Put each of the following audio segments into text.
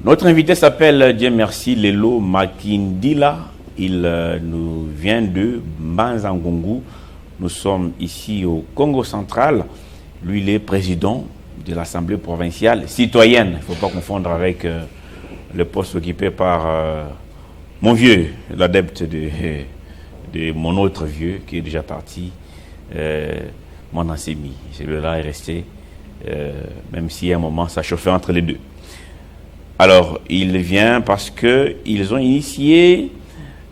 Notre invité s'appelle, Dieu merci, Lelo Makindila. Il nous vient de Mbanza-Ngungu. Nous sommes ici au Congo central. Lui, il est président de l'Assemblée provinciale citoyenne. Il ne faut pas confondre avec le poste occupé par mon vieux, l'adepte de mon autre vieux qui est déjà parti, mon Ansemi. Celui-là est resté, même si à un moment ça chauffait entre les deux. Alors, il vient parce qu'ils ont initié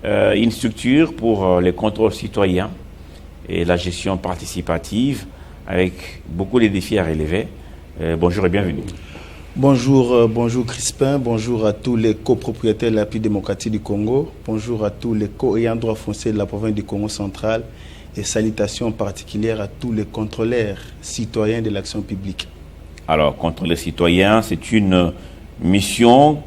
une structure pour les contrôles citoyens et la gestion participative avec beaucoup de défis à relever. Bonjour et bienvenue. Bonjour, bonjour Crispin, bonjour à tous les copropriétaires de la République démocratique du Congo, bonjour à tous les co-ayants droit foncier de la province du Congo central et salutations particulières à tous les contrôleurs citoyens de l'action publique. Alors, contrôler citoyens, c'est une mission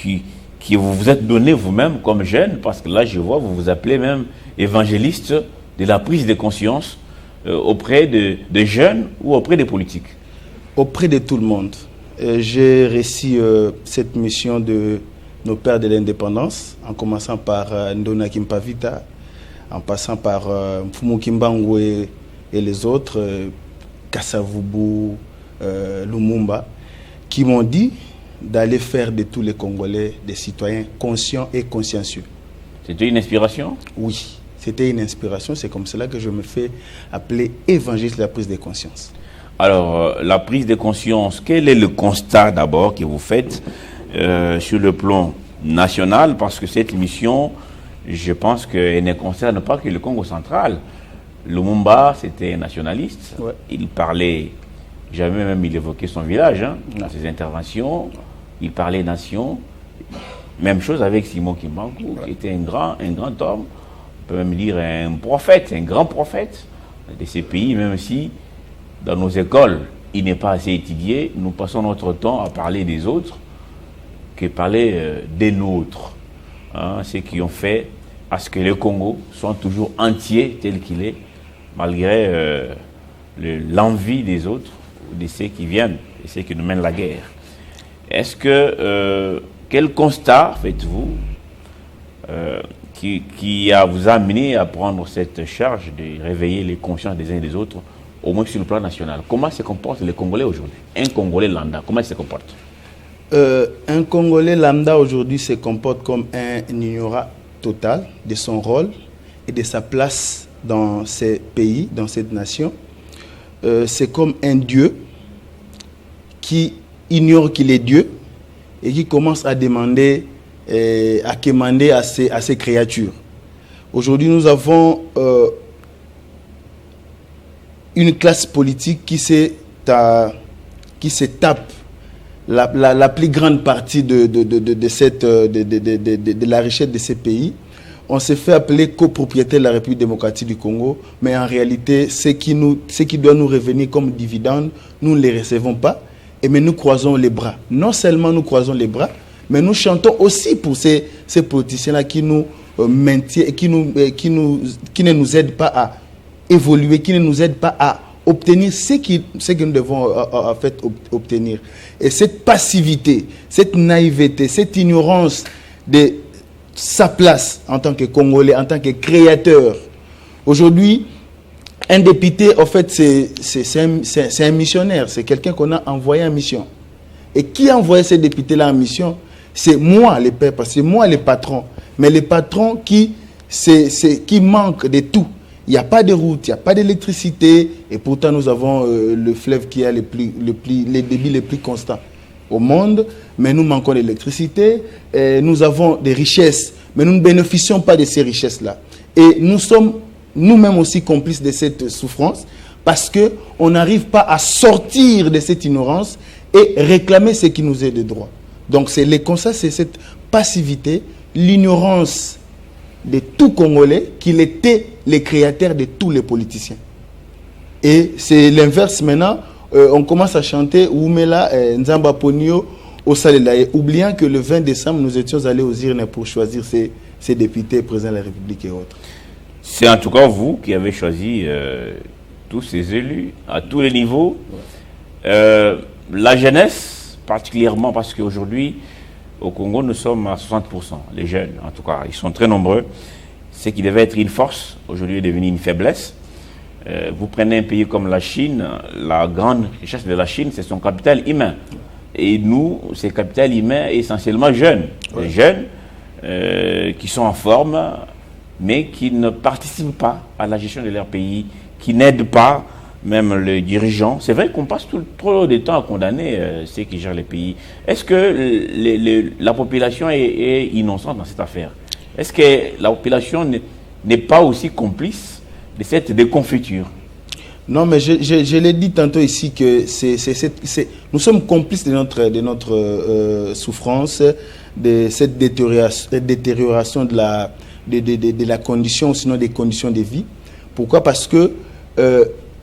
qui vous vous êtes donnée vous-même comme jeune, parce que là, je vois, vous vous appelez même évangéliste de la prise de conscience auprès des jeuns ou auprès des politiques. Auprès de tout le monde. J'ai réussi cette mission de nos pères de l'indépendance, en commençant par Ndona Kimpavita, en passant par Mfumu Kimbangu et les autres, Kassavubu, Lumumba, qui m'ont dit d'aller faire de tous les Congolais des citoyens conscients et consciencieux. C'était une inspiration? Oui, c'était une inspiration. C'est comme cela que je me fais appeler évangéliste de la prise de conscience. Alors, la prise de conscience, quel est le constat d'abord que vous faites sur le plan national? Parce que cette mission, je pense qu'elle ne concerne pas que le Congo central. Lumumba, c'était nationaliste. Ouais. Il parlait, jamais même il évoquait son village dans ses interventions. Il parlait nation. Même chose avec Simon Kimbangu, qui était un grand homme. On peut même dire un prophète, un grand prophète de ces pays, même si dans nos écoles, il n'est pas assez étudié. Nous passons notre temps à parler des autres que parler des nôtres. Ceux qui ont fait à ce que le Congo soit toujours entier tel qu'il est, malgré l'envie des autres, de ceux qui viennent et ceux qui nous mènent la guerre. Est-ce que, quel constat faites-vous qui vous a amené à prendre cette charge de réveiller les consciences des uns et des autres, au moins sur le plan national? Comment se comportent les Congolais aujourd'hui? Un Congolais lambda, comment il se comporte? Un Congolais lambda aujourd'hui se comporte comme un ignorant total de son rôle et de sa place dans ces pays, dans cette nation. C'est comme un Dieu qui ignore qu'il est Dieu et qui commence à demander, à quémander à ses créatures. Aujourd'hui, nous avons une classe politique qui se tape la plus grande partie de la richesse de ces pays. On s'est fait appeler copropriétaire de la République démocratique du Congo, mais en réalité, ce qui doit nous revenir comme dividende, nous ne les recevons pas, mais nous croisons les bras. Non seulement nous croisons les bras, mais nous chantons aussi pour ces politiciens-là qui nous maintiennent, qui ne nous aident pas à évoluer, qui ne nous aident pas à obtenir ce que nous devons en fait obtenir. Et cette passivité, cette naïveté, cette ignorance de sa place en tant que Congolais, en tant que créateur. Aujourd'hui, un député, en fait, c'est un missionnaire, c'est quelqu'un qu'on a envoyé en mission. Et qui a envoyé ce député-là en mission? C'est moi, le père, parce que c'est moi le patron. Mais le patron qui manque de tout. Il n'y a pas de route, il n'y a pas d'électricité, et pourtant nous avons le fleuve qui a les débits les plus constants au monde, mais nous manquons d'électricité, nous avons des richesses, mais nous ne bénéficions pas de ces richesses-là. Et nous sommes nous-mêmes aussi complices de cette souffrance, parce qu'on n'arrive pas à sortir de cette ignorance et réclamer ce qui nous est de droit. Donc c'est le constat, c'est cette passivité, l'ignorance de tout Congolais, qu'il était les créateurs de tous les politiciens. Et c'est l'inverse maintenant, on commence à chanter Oumela, Nzamba Ponio, Osalelaye, oubliant que le 20 décembre, nous étions allés aux urnes pour choisir ces députés, présidents de la République et autres. C'est en tout cas vous qui avez choisi tous ces élus à tous les niveaux. La jeunesse, particulièrement parce qu'aujourd'hui, Au Congo, nous sommes à 60%. Les jeunes, en tout cas, ils sont très nombreux. Ce qui devait être une force, aujourd'hui est devenu une faiblesse. Vous prenez un pays comme la Chine, la grande richesse de la Chine, c'est son capital humain. Et nous, c'est capital humain essentiellement jeunes. Les jeunes qui sont en forme, mais qui ne participent pas à la gestion de leur pays, qui n'aident pas même les dirigeants. C'est vrai qu'on passe trop de temps à condamner ceux qui gèrent les pays. Est-ce que la population est innocente dans cette affaire? Est-ce que la population n'est pas aussi complice de cette déconfiture? Non, mais je l'ai dit tantôt ici que nous sommes complices de notre souffrance, de cette détérioration de la condition, sinon des conditions de vie. Pourquoi? Parce que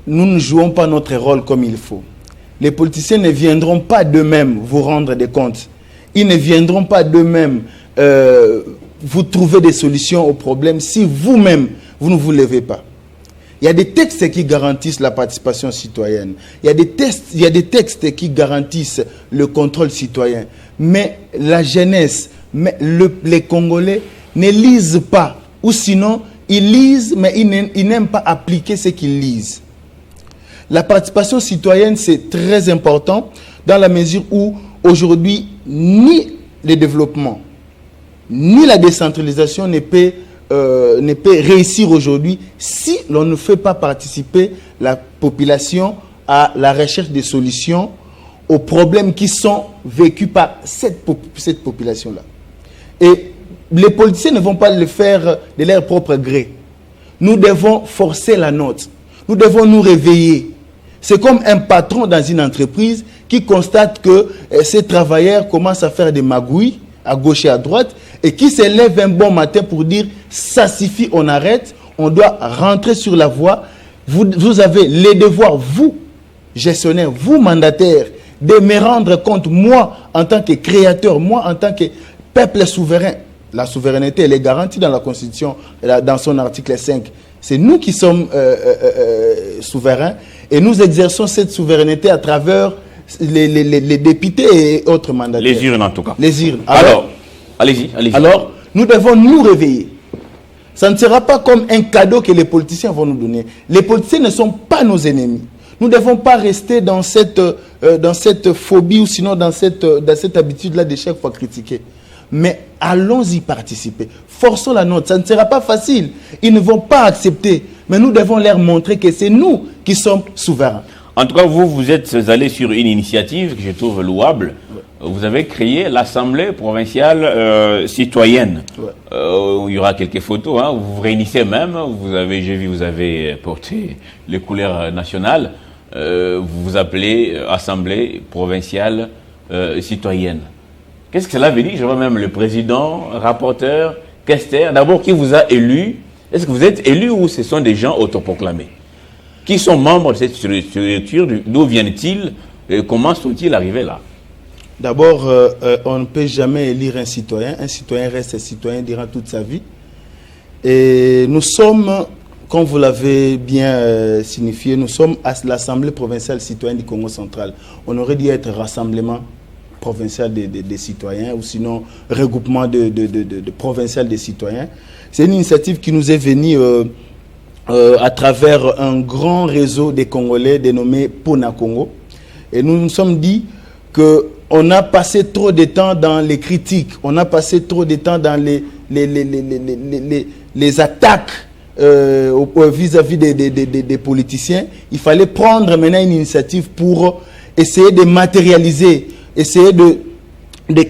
nous ne jouons pas notre rôle comme il faut. Les politiciens ne viendront pas d'eux-mêmes vous rendre des comptes. Ils ne viendront pas d'eux-mêmes vous trouver des solutions aux problèmes si vous-même, vous ne vous levez pas. Il y a des textes qui garantissent la participation citoyenne. Il y a des textes qui garantissent le contrôle citoyen. Mais la jeunesse, les Congolais ne lisent pas. Ou sinon, ils lisent, mais ils n'aiment pas appliquer ce qu'ils lisent. La participation citoyenne, c'est très important dans la mesure où, aujourd'hui, ni le développement, ni la décentralisation ne peut réussir aujourd'hui si l'on ne fait pas participer la population à la recherche des solutions aux problèmes qui sont vécus par cette population-là. Et les politiciens ne vont pas le faire de leur propre gré. Nous devons forcer la note. Nous devons nous réveiller. C'est comme un patron dans une entreprise qui constate que ses travailleurs commencent à faire des magouilles à gauche et à droite et qui se lève un bon matin pour dire ça suffit, on arrête, on doit rentrer sur la voie. Vous avez les devoirs, vous, gestionnaires, vous, mandataires, de me rendre compte, moi, en tant que créateur, moi, en tant que peuple souverain. La souveraineté, elle est garantie dans la Constitution, dans son article 5. C'est nous qui sommes souverains et nous exerçons cette souveraineté à travers les députés et autres mandataires. Les urnes en tout cas. Les urnes. Alors, allez-y. Alors, nous devons nous réveiller. Ça ne sera pas comme un cadeau que les politiciens vont nous donner. Les politiciens ne sont pas nos ennemis. Nous ne devons pas rester dans cette phobie ou sinon dans cette habitude-là de chaque fois critiquer. Mais allons-y participer. Forçons la note. Ça ne sera pas facile. Ils ne vont pas accepter. Mais nous devons leur montrer que c'est nous qui sommes souverains. En tout cas, vous êtes allé sur une initiative que je trouve louable. Vous avez créé l'Assemblée provinciale citoyenne. Il y aura quelques photos. Vous vous réunissez même. J'ai vu, vous avez porté les couleurs nationales. Vous vous appelez Assemblée provinciale citoyenne. Qu'est-ce que cela veut dire? Je vois même le président, rapporteur, questeur. D'abord, qui vous a élu? Est-ce que vous êtes élu ou ce sont des gens autoproclamés? Qui sont membres de cette structure? D'où viennent-ils? Et comment sont-ils arrivés là? D'abord, on ne peut jamais élire un citoyen. Un citoyen reste un citoyen durant toute sa vie. Et nous sommes, comme vous l'avez bien signifié, nous sommes à l'Assemblée provinciale citoyenne du Congo central. On aurait dû être rassemblement provincial des citoyens ou sinon regroupement de provincial des citoyens. C'est une initiative qui nous est venue à travers un grand réseau des Congolais dénommé Pona Congo. Et nous nous sommes dit qu'on a passé trop de temps dans les critiques, on a passé trop de temps dans les attaques vis-à-vis des politiciens. Il fallait prendre maintenant une initiative pour essayer de matérialiser, essayer de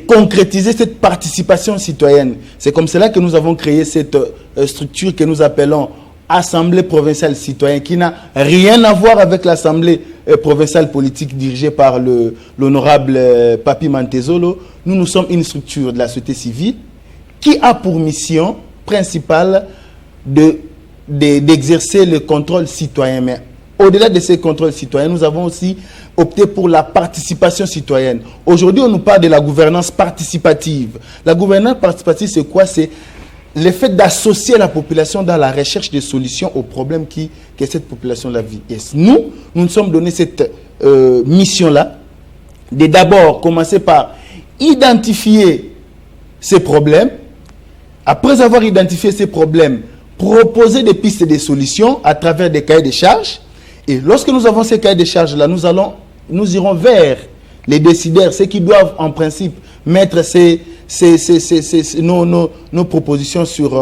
concrétiser cette participation citoyenne. C'est comme cela que nous avons créé cette structure que nous appelons Assemblée provinciale citoyenne, qui n'a rien à voir avec l'Assemblée provinciale politique dirigée par l'honorable Papi Mantezolo. Nous sommes une structure de la société civile qui a pour mission principale d'exercer le contrôle citoyen. Mais au-delà de ces contrôles citoyens, nous avons aussi opté pour la participation citoyenne. Aujourd'hui, on nous parle de la gouvernance participative. La gouvernance participative, c'est quoi? C'est le fait d'associer la population dans la recherche de solutions aux problèmes que cette population-là vit. Et nous nous sommes donné cette mission-là, de d'abord commencer par identifier ces problèmes, après avoir identifié ces problèmes, proposer des pistes et des solutions à travers des cahiers de charges. Et lorsque nous avons ces cahiers de charges-là, nous irons vers les décideurs, ceux qui doivent en principe mettre nos propositions sur,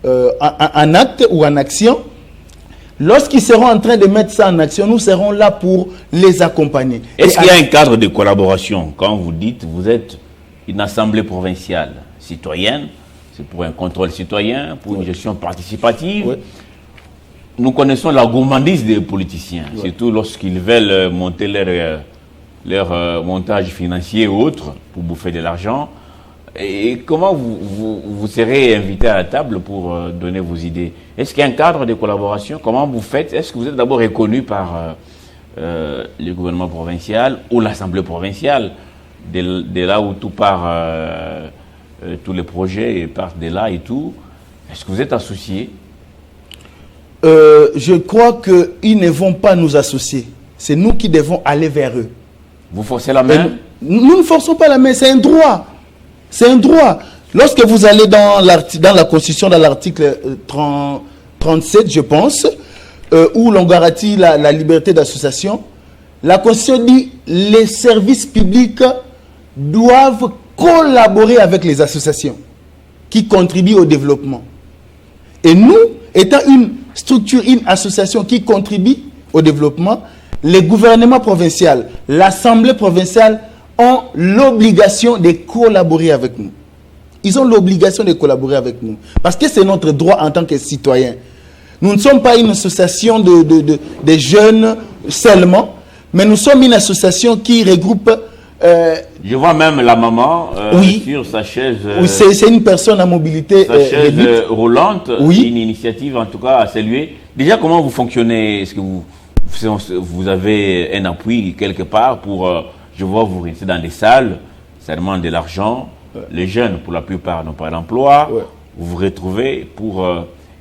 en acte ou en action. Lorsqu'ils seront en train de mettre ça en action, nous serons là pour les accompagner. Est-ce qu'il y a un cadre de collaboration? Quand vous dites vous êtes une assemblée provinciale citoyenne, c'est pour un contrôle citoyen, pour une gestion participative. Oui. Nous connaissons la gourmandise des politiciens, surtout lorsqu'ils veulent monter leur montage financier ou autre pour bouffer de l'argent. Et comment vous serez invité à la table pour donner vos idées? Est-ce qu'il y a un cadre de collaboration? Comment vous faites? Est-ce que vous êtes d'abord reconnu par le gouvernement provincial ou l'Assemblée provinciale, de là où tout part, tous les projets partent de là et tout? Est-ce que vous êtes associé? Je crois qu'ils ne vont pas nous associer. C'est nous qui devons aller vers eux. Vous forcez la main? Nous ne forçons pas la main, c'est un droit. C'est un droit. Lorsque vous allez dans la Constitution, dans l'article 37, je pense, où l'on garantit la liberté d'association, la Constitution dit que les services publics doivent collaborer avec les associations qui contribuent au développement. Et nous, étant une structure, une association qui contribue au développement, les gouvernements provinciaux, l'Assemblée provinciale ont l'obligation de collaborer avec nous. Ils ont l'obligation de collaborer avec nous. Parce que c'est notre droit en tant que citoyens. Nous ne sommes pas une association de jeunes seulement, mais nous sommes une association qui regroupe... je vois même la maman oui, sur sa chaise... oui, c'est une personne à mobilité sa chaise roulante, oui. Une initiative en tout cas à saluer. Déjà, comment vous fonctionnez? Est-ce que vous avez un appui quelque part pour... je vois vous restez dans des salles, ça demande de l'argent. Les jeunes, pour la plupart, n'ont pas d'emploi. Ouais. Vous vous retrouvez pour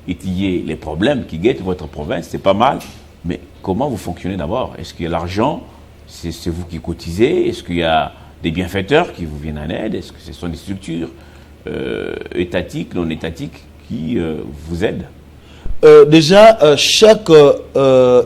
étudier les problèmes qui guettent votre province, c'est pas mal. Mais comment vous fonctionnez d'abord? Est-ce que l'argent, c'est vous qui cotisez? Est-ce qu'il y a des bienfaiteurs qui vous viennent en aide? Est-ce que ce sont des structures étatiques, non étatiques qui vous aident? Déjà, chaque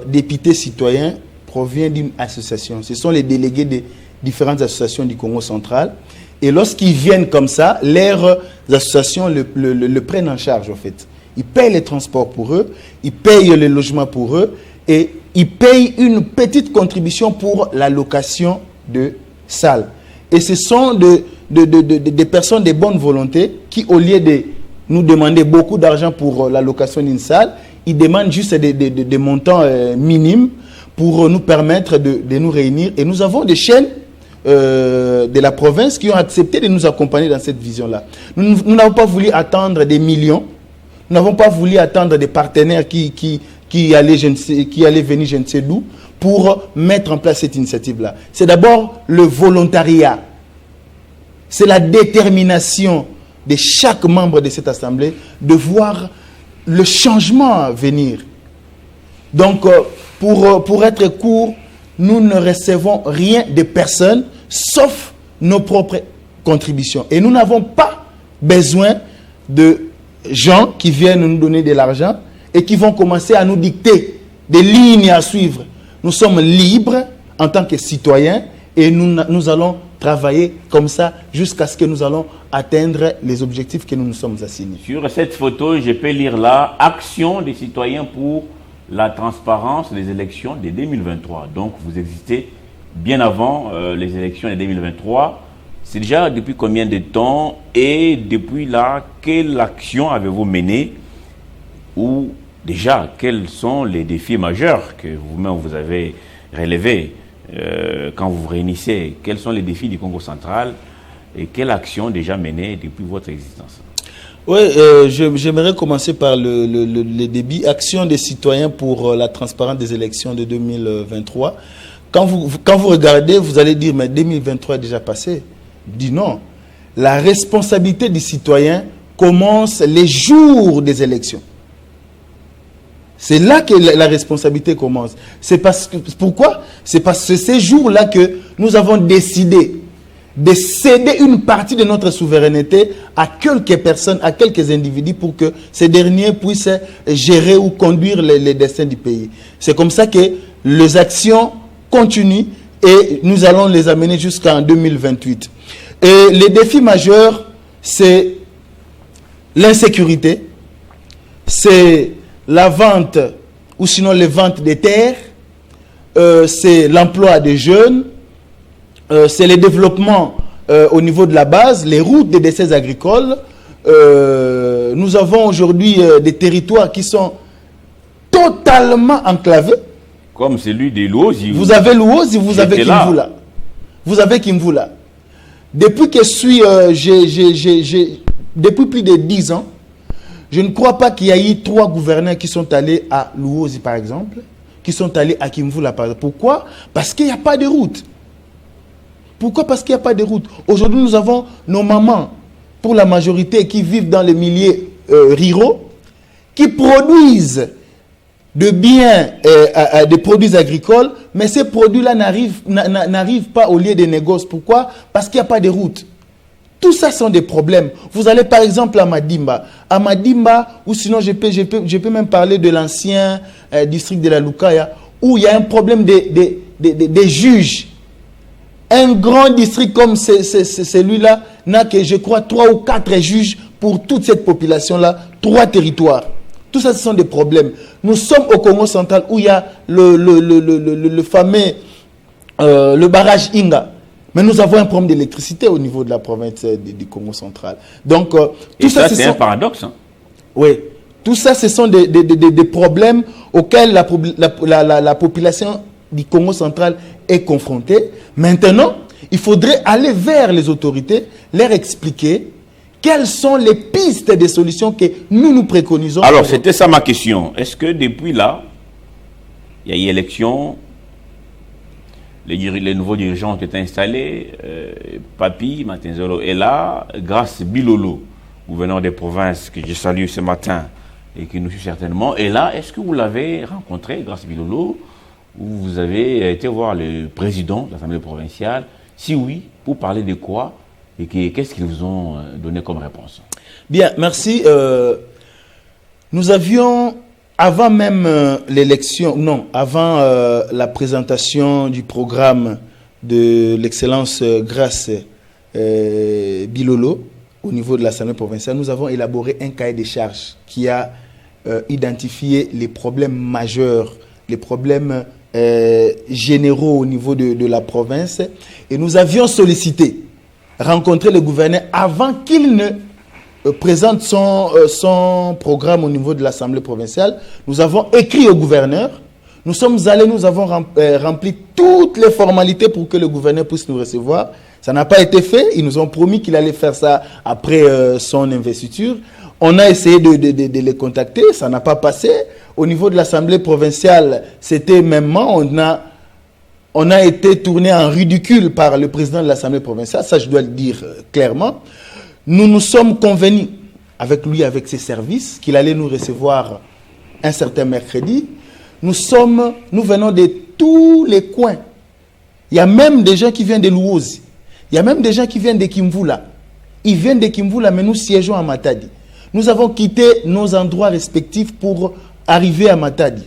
député citoyen provient d'une association. Ce sont les délégués des différentes associations du Congo central. Et lorsqu'ils viennent comme ça, leurs associations le prennent en charge, en fait. Ils payent les transports pour eux, ils payent les logements pour eux, et ils payent une petite contribution pour la location de salles. Et ce sont des personnes de bonne volonté qui, au lieu de nous demander beaucoup d'argent pour la location d'une salle, ils demandent juste des montants minimes pour nous permettre de nous réunir. Et nous avons des chaînes de la province qui ont accepté de nous accompagner dans cette vision-là. Nous n'avons pas voulu attendre des millions, nous n'avons pas voulu attendre des partenaires qui allaient venir je ne sais d'où pour mettre en place cette initiative-là. C'est d'abord le volontariat, c'est la détermination de chaque membre de cette assemblée de voir le changement venir. Donc, pour être court, nous ne recevons rien de personne, sauf nos propres contributions. Et nous n'avons pas besoin de gens qui viennent nous donner de l'argent et qui vont commencer à nous dicter des lignes à suivre. Nous sommes libres en tant que citoyens et nous allons travailler comme ça jusqu'à ce que nous allons atteindre les objectifs que nous nous sommes assignés. Sur cette photo, je peux lire là, action des citoyens pour la transparence des élections de 2023. Donc, vous existez bien avant les élections de 2023. C'est déjà depuis combien de temps? Et depuis là, quelle action avez-vous menée? Ou déjà, quels sont les défis majeurs que vous-même vous avez relevés quand vous vous réunissez? Quels sont les défis du Congo central? Et quelle action déjà menée depuis votre existence? Oui, j'aimerais commencer par le débit. Action des citoyens pour la transparence des élections de 2023. Quand vous regardez, vous allez dire, mais 2023 est déjà passé. Dis non. La responsabilité du citoyen commence les jours des élections. C'est là que la responsabilité commence. Pourquoi? C'est parce que ces jours-là que nous avons décidé de céder une partie de notre souveraineté à quelques personnes, à quelques individus pour que ces derniers puissent gérer ou conduire les destins du pays. C'est comme ça que les actions continuent et nous allons les amener jusqu'en 2028. Et les défis majeurs, c'est l'insécurité, c'est la vente ou sinon les ventes des terres, c'est l'emploi des jeunes, c'est le développement au niveau de la base, les routes des déserts agricoles. Nous avons aujourd'hui des territoires qui sont totalement enclavés. Comme celui de Luozi. Vous avez Luozi, vous avez Kimvula. Vous avez Kimvula. Depuis que depuis plus de 10 ans, je ne crois pas qu'il y ait eu 3 gouverneurs qui sont allés à Luozi, par exemple, qui sont allés à Kimvula, par exemple. Pourquoi? Parce qu'il n'y a pas de route. Pourquoi? Parce qu'il n'y a pas de route. Aujourd'hui, nous avons nos mamans, pour la majorité, qui vivent dans les milieux ruraux, qui produisent de biens, des produits agricoles, mais ces produits-là n'arrivent pas au lieu des négoces. Pourquoi? Parce qu'il n'y a pas de route. Tout ça sont des problèmes. Vous allez par exemple à Madimba. À Madimba, ou sinon je peux même parler de l'ancien district de la Lukaya, où il y a un problème des juges. Un grand district comme celui-là n'a que, je crois, 3 ou 4 juges pour toute cette population-là, 3 territoires. Tout ça, ce sont des problèmes. Nous sommes au Congo central où il y a le fameux le barrage Inga. Mais nous avons un problème d'électricité au niveau de la province du Congo central. Donc, tout ça, c'est un paradoxe. Hein? Oui. Tout ça, ce sont des problèmes auxquels la population du Congo central est confrontée. Maintenant, il faudrait aller vers les autorités, leur expliquer quelles sont les pistes de solutions que nous préconisons. Alors, c'était ça ma question. Est-ce que depuis là, il y a eu élection, les nouveaux dirigeants qui étaient installés, Papi, Matinzolo est là, grâce Bilolo, gouverneur des provinces que je salue ce matin et qui nous suit certainement, est là. Est-ce que vous l'avez rencontré, grâce Bilolo, ou vous avez été voir le président de l'Assemblée provinciale? Si oui, pour parler de quoi et qu'est-ce qu'ils vous ont donné comme réponse? Bien, merci. Nous avions, avant même l'élection, non, avant la présentation du programme de l'excellence Grâce Bilolo au niveau de l'Assemblée provinciale, nous avons élaboré un cahier de charges qui a identifié les problèmes majeurs, les problèmes généraux au niveau de la province. Et nous avions sollicité, rencontré le gouverneur avant qu'il ne présente son programme au niveau de l'Assemblée provinciale. Nous avons écrit au gouverneur. Nous sommes allés, nous avons rempli toutes les formalités pour que le gouverneur puisse nous recevoir. Ça n'a pas été fait. Ils nous ont promis qu'il allait faire ça après son investiture. On a essayé de les contacter. Ça n'a pas passé. Au niveau de l'Assemblée provinciale, c'était mêmement, on a été tourné en ridicule par le président de l'Assemblée provinciale. Ça, je dois le dire clairement. Nous nous sommes convenus avec lui, avec ses services, qu'il allait nous recevoir un certain mercredi. Nous venons de tous les coins. Il y a même des gens qui viennent de Luozi. Il y a même des gens qui viennent de Kimvula. Ils viennent de Kimvula, mais nous siégeons à Matadi. Nous avons quitté nos endroits respectifs pour arriver à Matadi.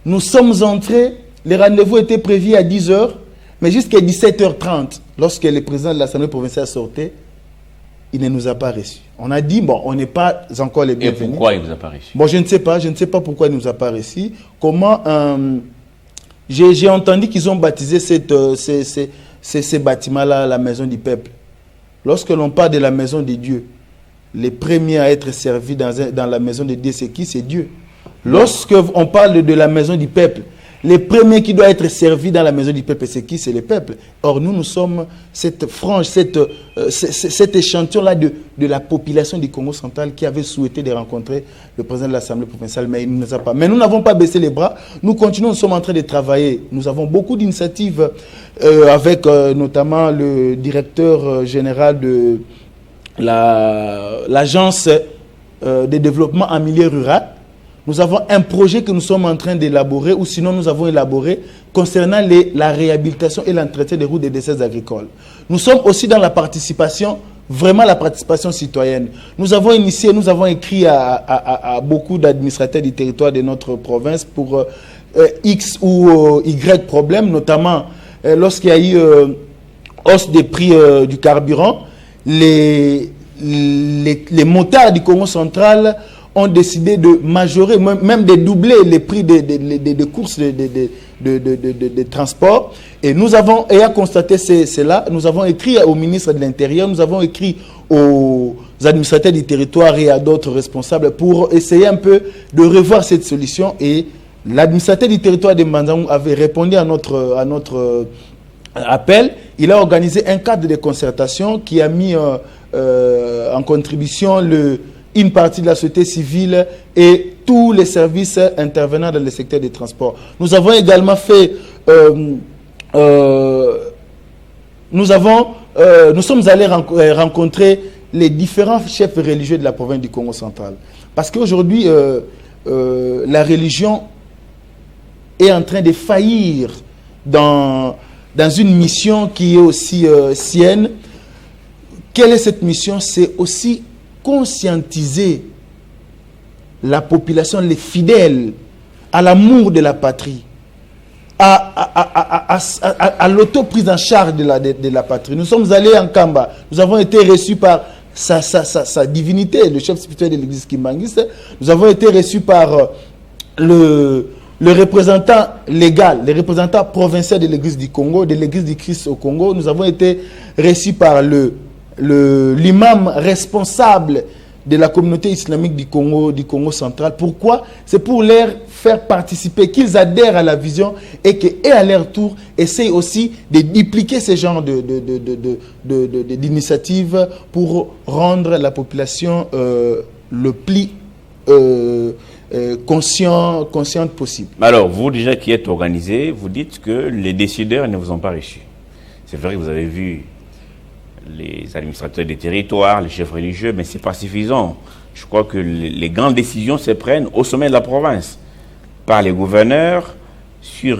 Nous sommes entrés, les rendez-vous étaient prévus à 10h, mais jusqu'à 17h30, lorsque le président de l'Assemblée provinciale sortait, il ne nous a pas reçus. On a dit, bon, on n'est pas encore les bienvenus. Et pourquoi il ne vous a pas reçus? Bon, je ne sais pas pourquoi il ne nous a pas reçus. Comment, j'ai entendu qu'ils ont baptisé ces bâtiments-là la maison du peuple. Lorsque l'on parle de la maison de Dieu, les premiers à être servis dans la maison de Dieu, c'est qui? C'est Dieu. Lorsque on parle de la maison du peuple, les premiers qui doivent être servis dans la maison du peuple, c'est qui? C'est le peuple. Or, nous sommes cette frange, cet échantillon-là de la population du Congo central qui avait souhaité de rencontrer le président de l'Assemblée provinciale, mais il ne nous a pas. Mais nous n'avons pas baissé les bras. Nous continuons, nous sommes en train de travailler. Nous avons beaucoup d'initiatives avec notamment le directeur général de l'agence de développement en milieu rural. Nous avons un projet que nous sommes en train d'élaborer, ou sinon nous avons élaboré, concernant la réhabilitation et l'entretien des routes des desserts agricoles. Nous sommes aussi dans la participation, vraiment la participation citoyenne. Nous avons initié, nous avons écrit à beaucoup d'administrateurs du territoire de notre province pour X ou Y problèmes, notamment lorsqu'il y a eu hausse des prix du carburant, les motards du Congo central ont décidé de majorer, même de doubler les prix des courses de transport. Et nous avons, ayant constaté cela, nous avons écrit au ministre de l'Intérieur, nous avons écrit aux administrateurs du territoire et à d'autres responsables pour essayer un peu de revoir cette solution. Et l'administrateur du territoire de Mbanzangou avait répondu à notre appel. Il a organisé un cadre de concertation qui a mis en contribution une partie de la société civile et tous les services intervenant dans le secteur des transports. Nous avons également fait... nous sommes allés rencontrer les différents chefs religieux de la province du Congo central. Parce qu'aujourd'hui, la religion est en train de faillir dans une mission qui est aussi sienne. Quelle est cette mission? C'est aussi conscientiser la population, les fidèles, à l'amour de la patrie, à l'auto-prise en charge de la patrie. Nous sommes allés en Kamba, nous avons été reçus par sa divinité, le chef spirituel de l'église Kimbangiste. Nous avons été reçus par le représentant légal, le représentant provincial de l'église du Congo, de l'église du Christ au Congo. Nous avons été reçus par l'imam responsable de la communauté islamique du Congo central. Pourquoi? C'est pour leur faire participer, qu'ils adhèrent à la vision et qu'eux, à leur tour, essayent aussi de dupliquer ce genre d'initiatives pour rendre la population le plus consciente possible. Alors, vous déjà qui êtes organisé, vous dites que les décideurs ne vous ont pas reçus. C'est vrai que vous avez vu les administrateurs des territoires, les chefs religieux, mais ce n'est pas suffisant. Je crois que les grandes décisions se prennent au sommet de la province, par les gouverneurs, sur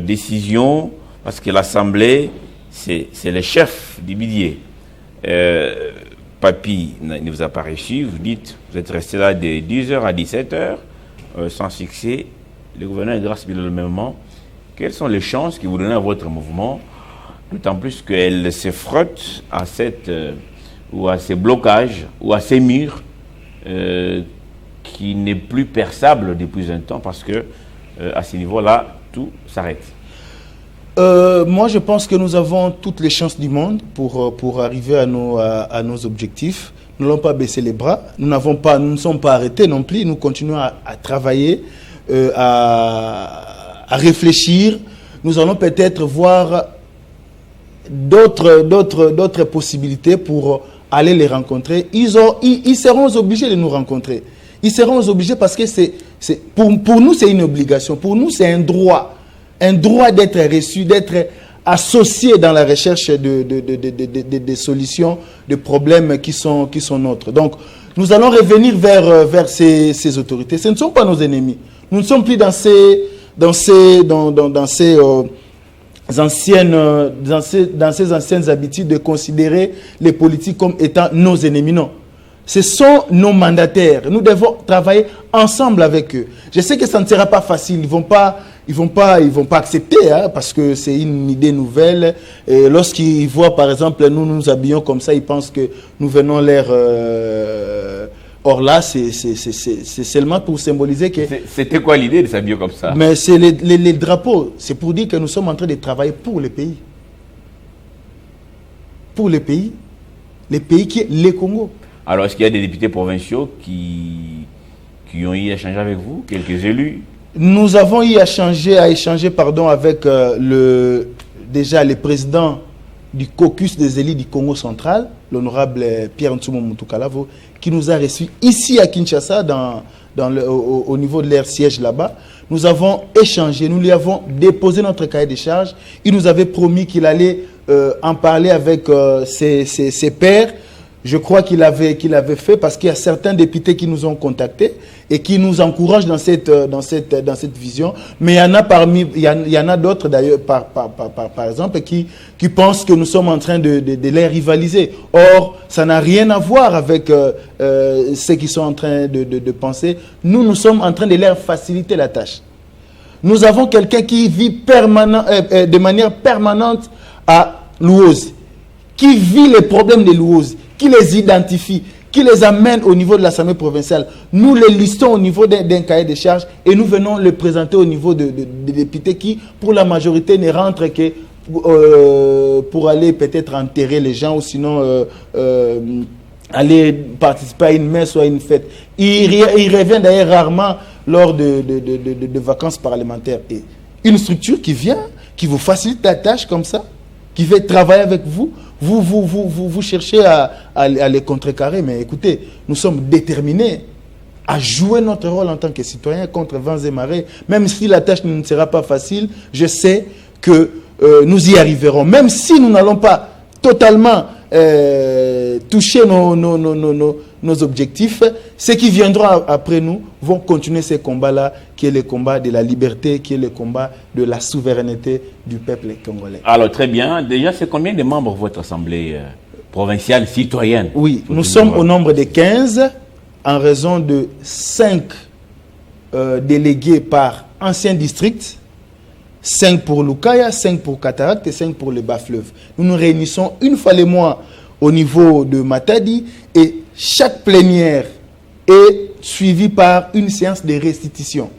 décision, parce que l'Assemblée, c'est le chef du bilier. Papy ne vous a pas reçu, vous dites, vous êtes resté là de 10h à 17h, sans succès. Le gouverneur est grâce le même moment. Quelles sont les chances que vous donnez à votre mouvement? D'autant plus qu'elle se frotte à ou à ces blocages, ou à ces murs qui n'est plus perçable depuis un temps, parce que à ce niveau-là, tout s'arrête. Moi, je pense que nous avons toutes les chances du monde pour arriver à nos objectifs. Nous n'allons pas baisser les bras. Nous ne sommes pas arrêtés non plus. Nous continuons à travailler, à réfléchir. Nous allons peut-être voir d'autres possibilités pour aller les rencontrer. Ils seront obligés de nous rencontrer. Ils seront obligés parce que pour nous, c'est une obligation. Pour nous, c'est un droit. Un droit d'être reçu, d'être associé dans la recherche de solutions, de problèmes qui sont nôtres. Donc, nous allons revenir vers ces autorités. Ce ne sont pas nos ennemis. Nous ne sommes plus dans ces anciennes habitudes de considérer les politiques comme étant nos ennemis. Non. Ce sont nos mandataires. Nous devons travailler ensemble avec eux. Je sais que ça ne sera pas facile. Ils vont pas accepter, hein, parce que c'est une idée nouvelle. Et lorsqu'ils voient, par exemple, nous habillons comme ça, ils pensent que nous venons l'air. Or là, c'est seulement pour symboliser que... C'était quoi l'idée de s'habiller comme ça? Mais c'est les drapeaux. C'est pour dire que nous sommes en train de travailler pour le pays. Pour le pays. Le pays qui est le Congo. Alors, est-ce qu'il y a des députés provinciaux qui ont eu à échanger avec vous, quelques élus? Nous avons eu à échanger avec déjà le président du caucus des élus du Congo central, l'honorable Pierre Ntsumo Mutukalavo, qui nous a reçus ici à Kinshasa, au niveau de leur siège là-bas. Nous avons échangé, nous lui avons déposé notre cahier de charges. Il nous avait promis qu'il allait en parler avec ses pairs. Je crois qu'il avait fait parce qu'il y a certains députés qui nous ont contactés et qui nous encouragent dans cette vision. Mais il y en a d'autres d'ailleurs, par exemple, qui pensent que nous sommes en train de les rivaliser. Or, ça n'a rien à voir avec ceux qui sont en train de penser. Nous sommes en train de leur faciliter la tâche. Nous avons quelqu'un qui vit de manière permanente à Louose, qui vit les problèmes de Louose, qui les identifie, qui les amène au niveau de l'Assemblée provinciale. Nous les listons au niveau d'un cahier de charges et nous venons le présenter au niveau des députés qui, pour la majorité, ne rentrent que pour aller peut-être enterrer les gens ou sinon aller participer à une messe ou à une fête. Il revient d'ailleurs rarement lors de vacances parlementaires. Et une structure qui vient, qui vous facilite la tâche comme ça, qui veut travailler avec vous, vous cherchez à les contrecarrer. Mais écoutez, nous sommes déterminés à jouer notre rôle en tant que citoyens contre vents et marées. Même si la tâche ne sera pas facile, je sais que nous y arriverons. Même si nous n'allons pas totalement toucher nos objectifs, ceux qui viendront après nous vont continuer ces combats-là, qui est le combat de la liberté, qui est le combat de la souveraineté du peuple congolais. Alors très bien, déjà c'est combien de membres votre assemblée provinciale citoyenne? Oui, nous sommes au nombre de 15 en raison de 5 délégués par ancien district, 5 pour Lukaya, 5 pour Cataracte et 5 pour le Bas-Fleuve. Nous nous réunissons une fois le mois au niveau de Matadi et chaque plénière est suivie par une séance de restitution.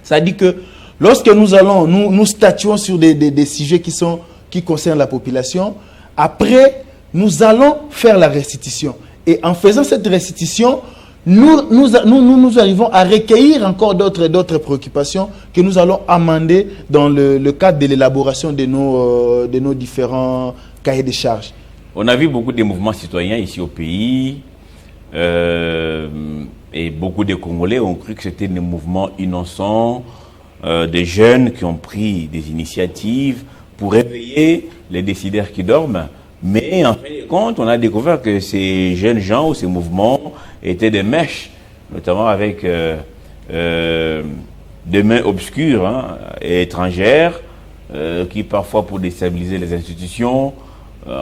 Ça dit que lorsque nous statuons sur des sujets qui concernent la population, après, nous allons faire la restitution. Et en faisant cette restitution, nous arrivons à recueillir encore d'autres préoccupations que nous allons amender dans le cadre de l'élaboration de nos différents cahiers de charges. On a vu beaucoup de mouvements citoyens ici au pays et beaucoup de Congolais ont cru que c'était des mouvements innocents, des jeunes qui ont pris des initiatives pour réveiller les décideurs qui dorment. Mais en fin de compte, on a découvert que ces jeunes gens ou ces mouvements étaient des mèches, notamment avec des mains obscures et étrangères, qui parfois pour déstabiliser les institutions,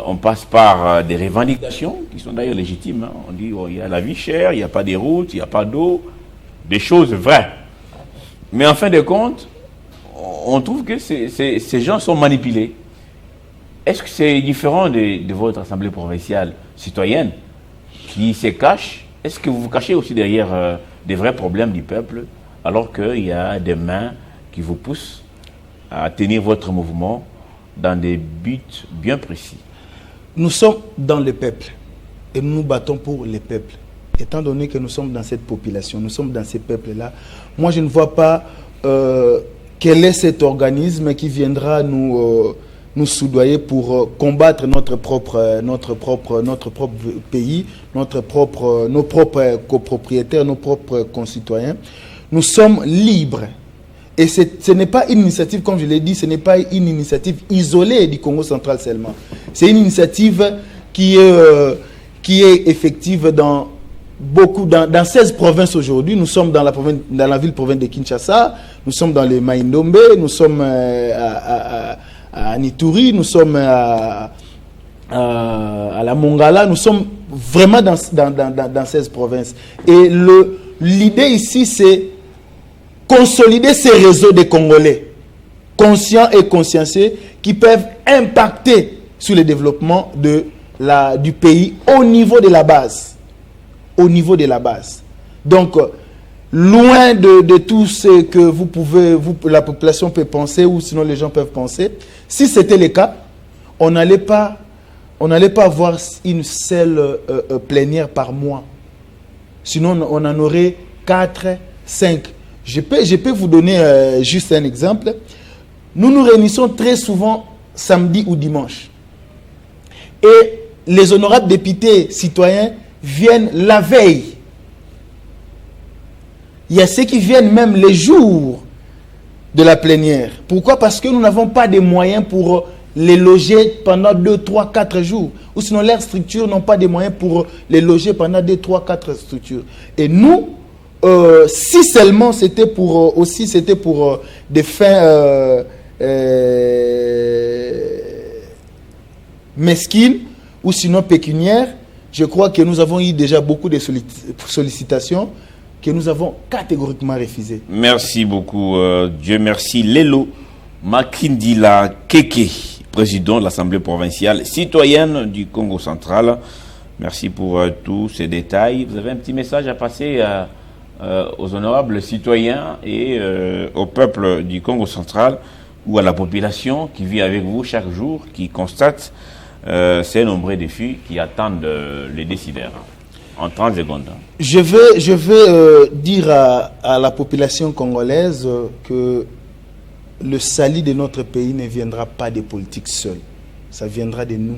on passe par des revendications qui sont d'ailleurs légitimes. On dit il y a la vie chère, il n'y a pas de routes, il n'y a pas d'eau, des choses vraies. Mais en fin de compte, on trouve que ces gens sont manipulés. Est-ce que c'est différent de votre assemblée provinciale citoyenne qui se cache? Est-ce que vous vous cachez aussi derrière des vrais problèmes du peuple alors qu'il y a des mains qui vous poussent à tenir votre mouvement dans des buts bien précis? Nous sommes dans le peuple et nous nous battons pour le peuple. Étant donné que nous sommes dans cette population, nous sommes dans ces peuples-là, moi je ne vois pas quel est cet organisme qui viendra nous soudoyer pour combattre notre propre pays, nos propres copropriétaires, nos propres concitoyens. Nous sommes libres. Et ce n'est pas une initiative, comme je l'ai dit, ce n'est pas une initiative isolée du Congo central seulement. C'est une initiative qui est effective dans 16 provinces aujourd'hui. Nous sommes dans la ville-province de Kinshasa, nous sommes dans les Maïndombe, nous sommes à Nituri, nous sommes à la Mongala, nous sommes vraiment dans 16 provinces. Et l'idée ici, c'est consolider ces réseaux de Congolais, conscients et consciencieux, qui peuvent impacter sur le développement du pays au niveau de la base. Au niveau de la base. Donc, loin de tout ce que la population peut penser ou sinon les gens peuvent penser, si c'était le cas, on n'allait pas avoir une seule plénière par mois. Sinon, on en aurait 4, 5. Je peux vous donner juste un exemple. Nous nous réunissons très souvent samedi ou dimanche. Et les honorables députés citoyens viennent la veille. Il y a ceux qui viennent même les jours de la plénière. Pourquoi? Parce que nous n'avons pas de moyens pour les loger pendant 2, 3, 4 jours. Ou sinon, leurs structures n'ont pas de moyens pour les loger pendant 2, 3, 4 structures. Et nous, si seulement c'était pour, des fins mesquines ou sinon pécuniaires, je crois que nous avons eu déjà beaucoup de sollicitations que nous avons catégoriquement refusées. Merci beaucoup. Dieu merci. Lelo Makindila Keke, président de l'Assemblée provinciale citoyenne du Congo central. Merci pour tous ces détails. Vous avez un petit message à passer aux honorables citoyens et au peuple du Congo central ou à la population qui vit avec vous chaque jour, qui constate ces nombreux défis qui attendent les décideurs. En 30 secondes. Je vais dire à la population congolaise que le salut de notre pays ne viendra pas des politiques seuls. Ça viendra de nous.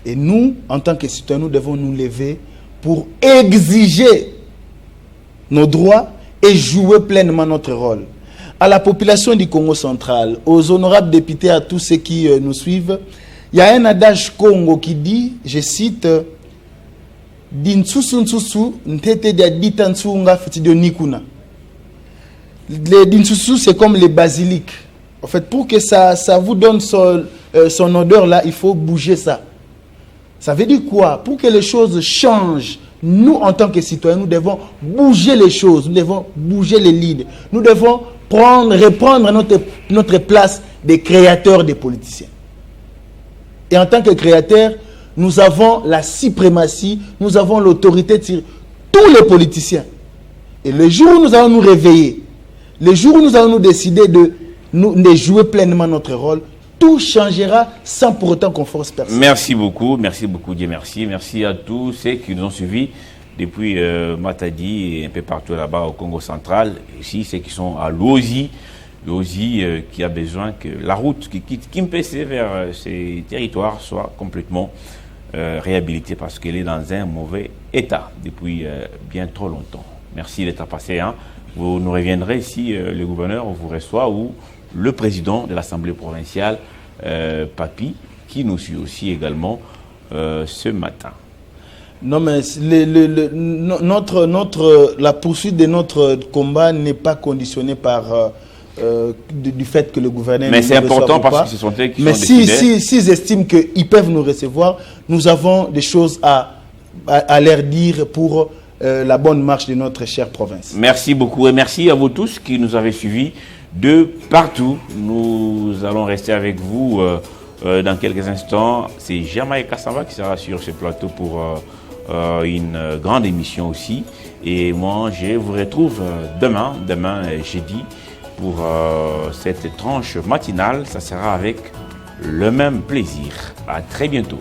Et nous, en tant que citoyens, nous devons nous lever pour exiger nos droits et jouer pleinement notre rôle. À la population du Congo central, aux honorables députés, à tous ceux qui nous suivent, il y a un adage Congo qui dit, je cite, Dinsusu ntete dia ditansu nga fetido nikuna. Les dinsusu c'est comme les basiliques. En fait, pour que ça vous donne son odeur là, il faut bouger ça. Ça veut dire quoi? Pour que les choses changent, nous en tant que citoyens, nous devons bouger les choses, nous devons bouger les leads. Nous devons reprendre notre place de créateurs des politiciens. Et en tant que créateurs, nous avons la suprématie, nous avons l'autorité sur tous les politiciens. Et le jour où nous allons nous réveiller, le jour où nous allons nous décider de jouer pleinement notre rôle, tout changera sans pour autant qu'on force personne. Merci beaucoup, Dieu merci. Merci à tous ceux qui nous ont suivis depuis Matadi et un peu partout là-bas au Congo central. Ici, ceux qui sont à Luozi, qui a besoin que la route qui quitte Kimpese vers ces territoires soit complètement réhabilitée parce qu'elle est dans un mauvais état depuis bien trop longtemps. Merci d'être passé. Hein. Vous nous reviendrez si le gouverneur vous reçoit ou le président de l'Assemblée provinciale, Papi, qui nous suit aussi également ce matin. Non, mais la poursuite de notre combat n'est pas conditionnée par du fait que le gouverneur mais c'est important parce que ce sont eux qui mais sont s'ils estiment qu'ils peuvent nous recevoir, nous avons des choses à leur dire pour la bonne marche de notre chère province. Merci beaucoup et merci à vous tous qui nous avez suivis de partout. Nous allons rester avec vous dans quelques instants. C'est Germain Kassamba qui sera sur ce plateau pour une grande émission aussi. Et moi, je vous retrouve demain jeudi, pour cette tranche matinale. Ça sera avec le même plaisir. À très bientôt.